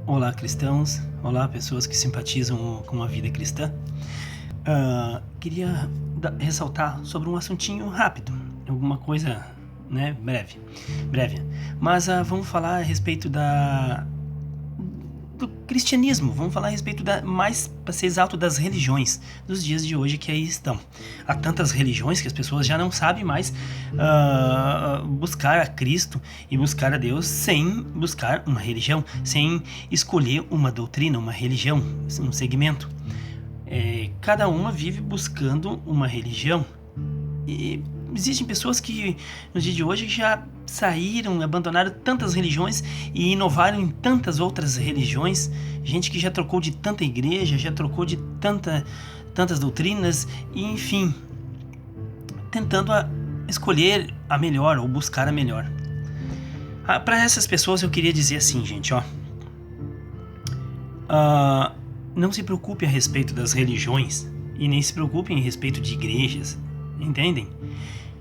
Olá, cristãos. Olá, pessoas que simpatizam com a vida cristã. Queria ressaltar sobre um assuntinho rápido, alguma coisa, né, breve. Mas vamos falar a respeito do cristianismo, vamos falar a respeito mais para ser exato, das religiões dos dias de hoje que aí estão. Há tantas religiões que as pessoas já não sabem mais buscar a Cristo e buscar a Deus sem buscar uma religião, sem escolher uma doutrina, uma religião, um segmento. Cada uma vive buscando uma religião. E existem pessoas que no dia de hoje já saíram, abandonaram tantas religiões e inovaram em tantas outras religiões. Gente que já trocou de tanta igreja, já trocou de tantas doutrinas, e enfim, tentando escolher a melhor ou buscar a melhor. Para essas pessoas eu queria dizer assim, gente, não se preocupe a respeito das religiões e nem se preocupe a respeito de igrejas, entendem?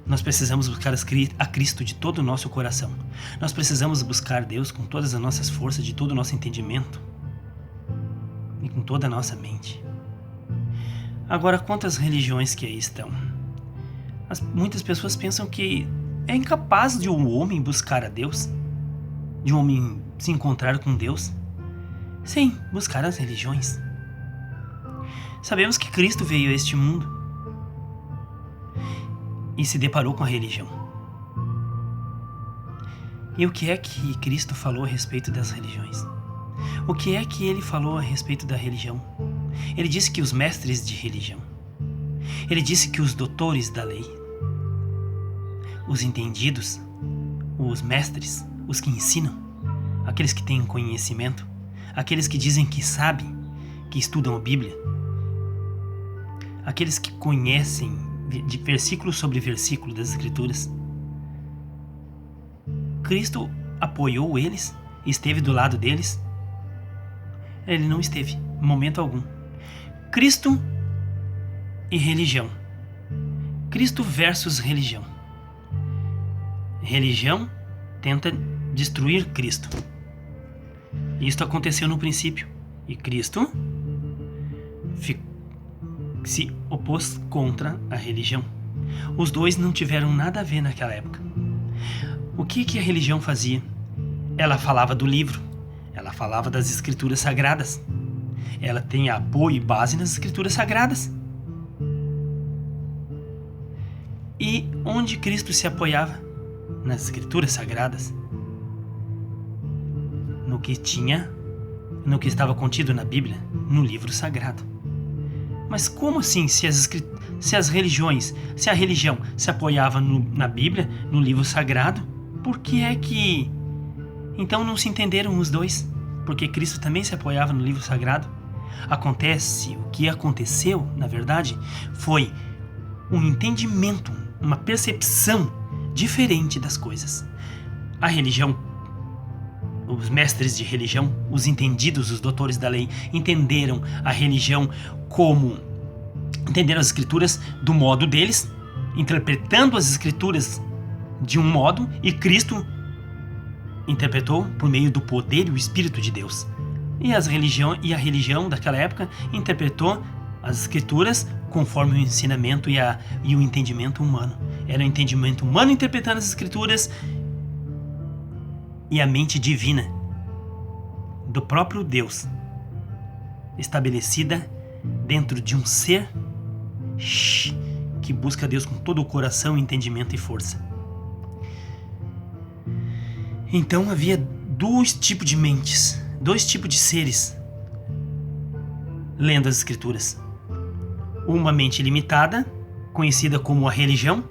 Nós precisamos buscar a Cristo de todo o nosso coração. Nós precisamos buscar Deus com todas as nossas forças, de todo o nosso entendimento e com toda a nossa mente. Agora, quantas religiões que aí estão? Muitas pessoas pensam que é incapaz de um homem buscar a Deus, de um homem se encontrar com Deus, sem buscar as religiões. Sabemos que Cristo veio a este mundo e se deparou com a religião. E o que é que Cristo falou a respeito das religiões? O que é que ele falou a respeito da religião? Ele disse que os mestres de religião, ele disse que os doutores da lei, os entendidos, os mestres, os que ensinam, aqueles que têm conhecimento, aqueles que dizem que sabem, que estudam a Bíblia, aqueles que conhecem de versículo sobre versículo das Escrituras. Cristo apoiou eles? Esteve do lado deles? Ele não esteve, em momento algum. Cristo e religião. Cristo versus religião. Religião tenta destruir Cristo. Isto aconteceu no princípio. E Cristo se opôs contra a religião. Os dois não tiveram nada a ver naquela época. O que a religião fazia? Ela falava do livro, ela falava das escrituras sagradas. Ela tem apoio e base nas escrituras sagradas. E onde Cristo se apoiava? Nas escrituras sagradas. No que estava contido na Bíblia, no livro sagrado. Mas como assim, se a religião se apoiava na Bíblia, no livro sagrado, por que é que então não se entenderam os dois? Porque Cristo também se apoiava no livro sagrado. O que aconteceu, na verdade, foi um entendimento, uma percepção diferente das coisas. A religião, os mestres de religião, os entendidos, os doutores da lei, entenderam a religião entenderam as escrituras do modo deles, interpretando as escrituras de um modo, e Cristo interpretou por meio do poder e o Espírito de Deus. E a religião daquela época interpretou as escrituras conforme o ensinamento e o entendimento humano. Era o entendimento humano interpretando as escrituras e a mente divina do próprio Deus, estabelecida dentro de um ser que busca Deus com todo o coração, entendimento e força. Então havia dois tipos de mentes, dois tipos de seres lendo as escrituras. Uma mente limitada, conhecida como a religião,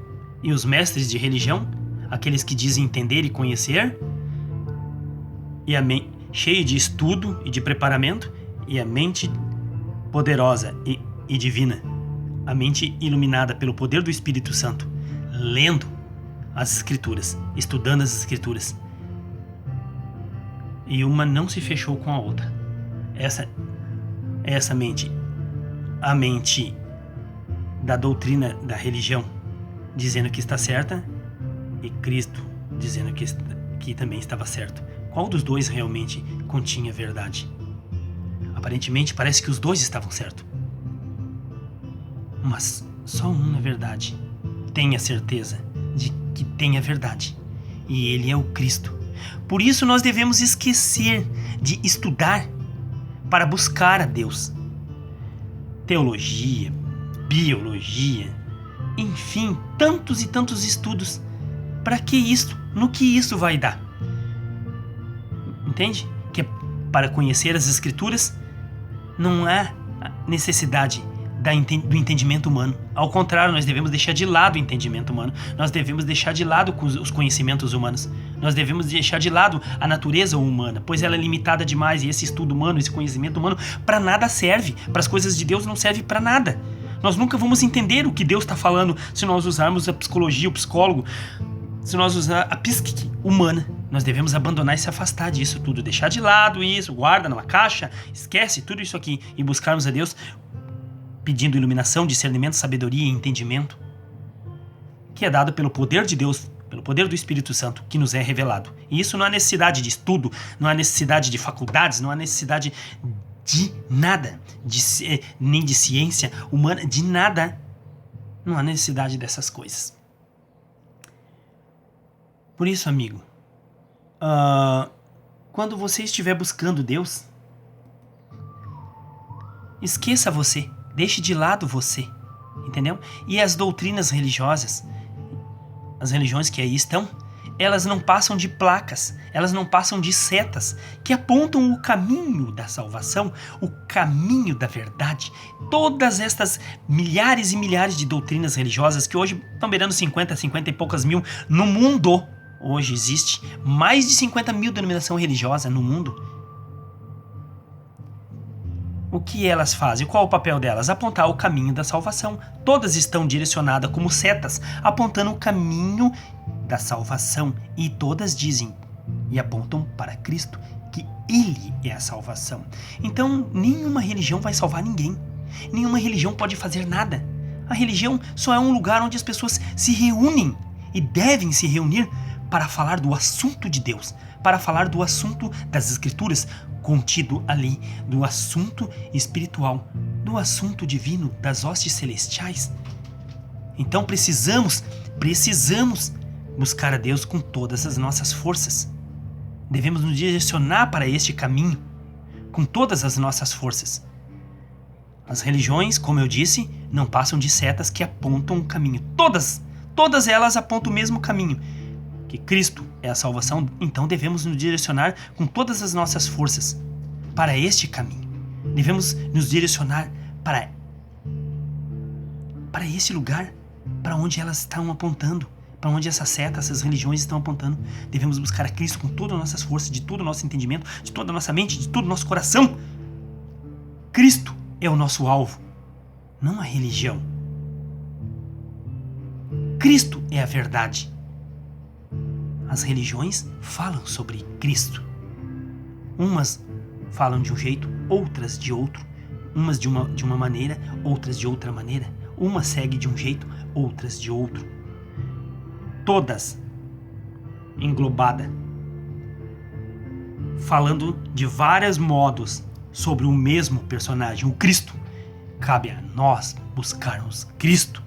e os mestres de religião, aqueles que dizem entender e conhecer, e a mente cheia de estudo e de preparamento, e a mente poderosa e divina, a mente iluminada pelo poder do Espírito Santo, lendo as Escrituras, estudando as Escrituras. E uma não se fechou com a outra. Essa mente, a mente da doutrina da religião, dizendo que está certa, e Cristo dizendo que também estava certo. Qual dos dois realmente continha verdade. Aparentemente, parece que os dois estavam certos. Mas só um, na verdade, tem a certeza de que tem a verdade. E ele é o Cristo. Por isso nós devemos esquecer de estudar para buscar a Deus. Teologia, biologia, enfim, tantos e tantos estudos. Para que isso? No que isso vai dar? Entende? Que para conhecer as Escrituras não há necessidade do entendimento humano. Ao contrário, nós devemos deixar de lado o entendimento humano. Nós devemos deixar de lado os conhecimentos humanos. Nós devemos deixar de lado a natureza humana, pois ela é limitada demais e esse estudo humano, esse conhecimento humano, para nada serve. Para as coisas de Deus não serve para nada. Nós nunca vamos entender o que Deus está falando se nós usarmos a psicologia, o psicólogo, se nós usarmos a psique humana. Nós devemos abandonar e se afastar disso tudo, deixar de lado isso, guarda numa caixa, esquece tudo isso aqui e buscarmos a Deus pedindo iluminação, discernimento, sabedoria e entendimento, que é dado pelo poder de Deus, pelo poder do Espírito Santo, que nos é revelado. E isso não há necessidade de estudo, não há necessidade de faculdades, não há necessidade de nada, nem de ciência humana, de nada. Não há necessidade dessas coisas. Por isso, amigo, quando você estiver buscando Deus, esqueça você. Deixe de lado você, entendeu? E as doutrinas religiosas, as religiões que aí estão, elas não passam de placas, elas não passam de setas que apontam o caminho da salvação, o caminho da verdade. Todas estas milhares e milhares de doutrinas religiosas que hoje estão beirando 50 e poucas mil no mundo. Hoje existe mais de 50 mil denominações religiosas no mundo. O que elas fazem? Qual é o papel delas? Apontar o caminho da salvação. Todas estão direcionadas como setas, apontando o caminho da salvação. E todas dizem e apontam para Cristo, que Ele é a salvação. Então, nenhuma religião vai salvar ninguém. Nenhuma religião pode fazer nada. A religião só é um lugar onde as pessoas se reúnem e devem se reunir para falar do assunto de Deus, para falar do assunto das Escrituras, contido ali, do assunto espiritual, do assunto divino, das hostes celestiais. Então precisamos buscar a Deus com todas as nossas forças. Devemos nos direcionar para este caminho com todas as nossas forças. As religiões, como eu disse, não passam de setas que apontam o caminho. Todas elas apontam o mesmo caminho, que Cristo é a salvação. Então devemos nos direcionar com todas as nossas forças para este caminho. Devemos nos direcionar para esse lugar, para onde elas estão apontando, para onde essas setas, essas religiões estão apontando. Devemos buscar a Cristo com todas as nossas forças, de todo o nosso entendimento, de toda a nossa mente, de todo o nosso coração. Cristo é o nosso alvo, não a religião. Cristo é a verdade. As religiões falam sobre Cristo. Umas falam de um jeito, outras de outro. Umas de uma maneira, outras de outra maneira. Umas seguem de um jeito, outras de outro. Todas englobadas, falando de vários modos sobre o mesmo personagem, o Cristo. Cabe a nós buscarmos Cristo.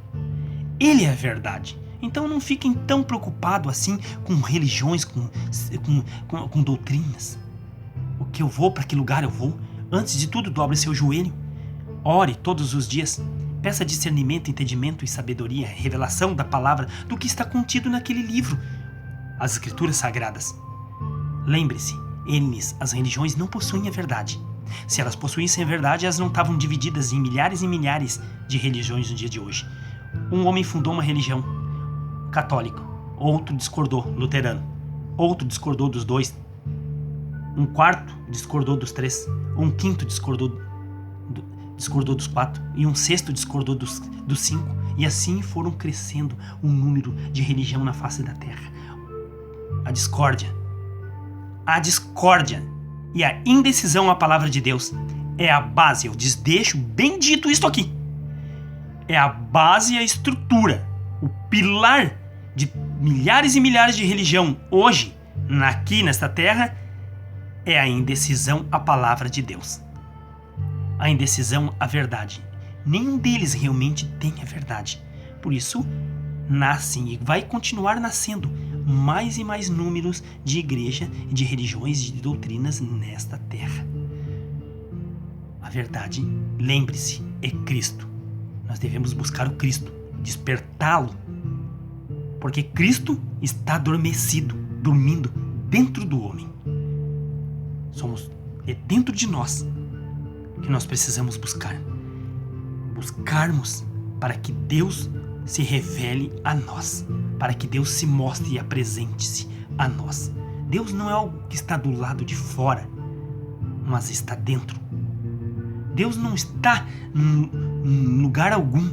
Ele é a verdade. Então não fiquem tão preocupados assim com religiões, com doutrinas. O que eu vou, para que lugar eu vou? Antes de tudo, dobre seu joelho. Ore todos os dias. Peça discernimento, entendimento e sabedoria, revelação da palavra, do que está contido naquele livro, as Escrituras Sagradas. Lembre-se, as religiões não possuem a verdade. Se elas possuíssem a verdade, elas não estavam divididas em milhares e milhares de religiões no dia de hoje. Um homem fundou uma religião católico, outro discordou, luterano, outro discordou dos dois, um quarto discordou dos três, um quinto discordou dos quatro, e um sexto discordou dos cinco, e assim foram crescendo o número de religião na face da terra. A discórdia e a indecisão à palavra de Deus é a base, eu deixo bem dito isto aqui, é a base e a estrutura, o pilar de milhares e milhares de religião hoje, aqui nesta terra, é a indecisão à palavra de Deus. A indecisão à verdade. Nenhum deles realmente tem a verdade. Por isso, nascem e vai continuar nascendo mais e mais números de igreja, de religiões e de doutrinas nesta terra. A verdade, lembre-se, é Cristo. Nós devemos buscar o Cristo, despertá-lo, porque Cristo está adormecido, dormindo dentro do homem. É dentro de nós que nós precisamos buscarmos para que Deus se revele a nós, para que Deus se mostre e apresente-se a nós. Deus não é algo que está do lado de fora, mas está dentro. Deus não está em lugar algum,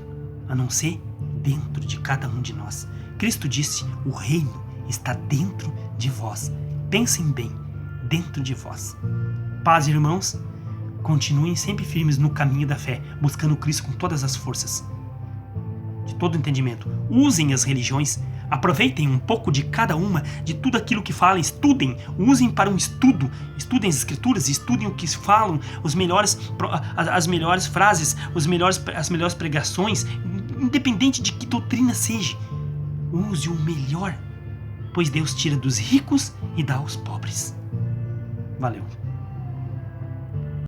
a não ser dentro de cada um de nós. Cristo disse: o reino está dentro de vós. Pensem bem, dentro de vós. Paz, irmãos, continuem sempre firmes no caminho da fé, buscando Cristo com todas as forças, de todo entendimento. Usem as religiões, aproveitem um pouco de cada uma, de tudo aquilo que falam, estudem, usem para um estudo, estudem as escrituras, estudem o que falam, as melhores frases, as melhores pregações, independente de que doutrina seja. Use o melhor, pois Deus tira dos ricos e dá aos pobres. Valeu.